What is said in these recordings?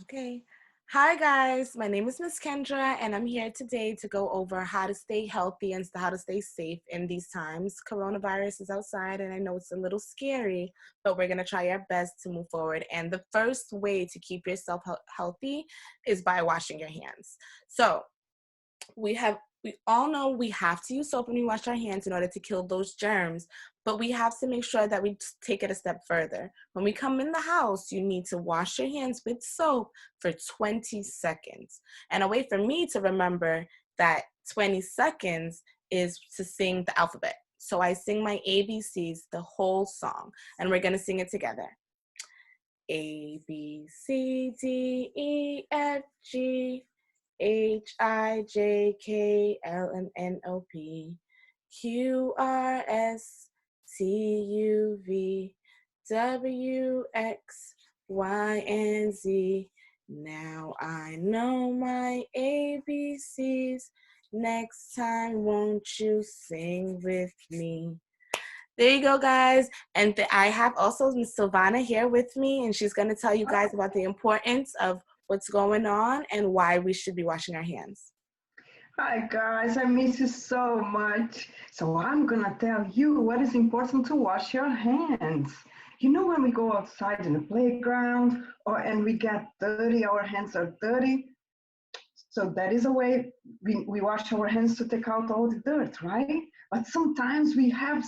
Okay. Hi, guys. My name is Miss Kendra, and I'm here today to go over how to stay healthy and how to stay safe in these times. Coronavirus is outside, and I know it's a little scary, but we're going to try our best to move forward. And the first way to keep yourself healthy is by washing your hands. So, we all know we have to use soap when we wash our hands in order to kill those germs, but we have to make sure that we take it a step further. When we come in the house, you need to wash your hands with soap for 20 seconds. And a way for me to remember that 20 seconds is to sing the alphabet. So I sing my ABCs, the whole song, and we're going to sing it together. A, B, C, D, E, F, G, H, I, J, K, L, M, N, O, P, Q, R, S, T, U, V, W, X, Y, and Z. Now I know my ABCs. Next time, won't you sing with me? There you go, guys. And I have also Miss Silvana here with me, and she's going to tell you guys about the importance of what's going on and why we should be washing our hands. Hi guys, I miss you so much. So I'm gonna tell you what is important to wash your hands. You know when we go outside in the playground and we get dirty, our hands are dirty. So that is a way we wash our hands to take out all the dirt, right? But sometimes we have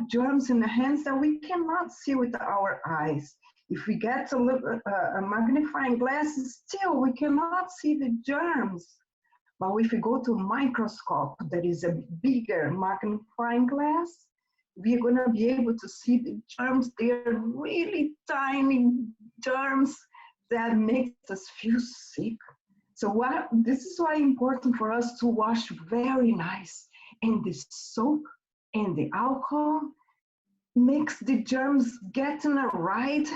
germs in the hands that we cannot see with our eyes. If we get a magnifying glass, still we cannot see the germs. But if we go to a microscope that is a bigger magnifying glass, we're going to be able to see the germs. They're really tiny germs that make us feel sick. So this is why it's important for us to wash very nice. And the soap and the alcohol makes the germs get in a right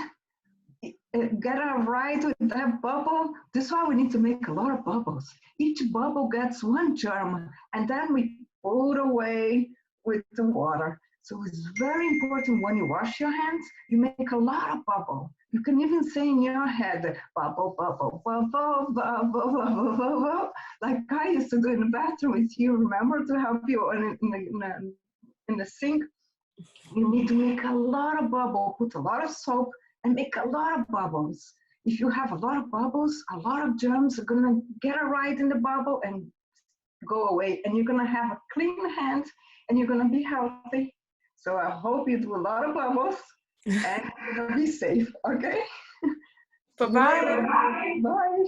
with that bubble. This is why we need to make a lot of bubbles. Each bubble gets one germ, and then we pull it away with the water. So it's very important when you wash your hands, you make a lot of bubble. You can even say in your head, bubble, bubble, bubble, bubble, bubble, bubble, bubble, like I used to do in the bathroom with you. Remember to help you in the sink? You need to make a lot of bubble, put a lot of soap, and make a lot of bubbles. If you have a lot of bubbles, a lot of germs are gonna get a right in the bubble and go away. And you're gonna have a clean hand and you're gonna be healthy. So I hope you do a lot of bubbles and you're gonna be safe, okay? See you later. Bye-bye. Bye.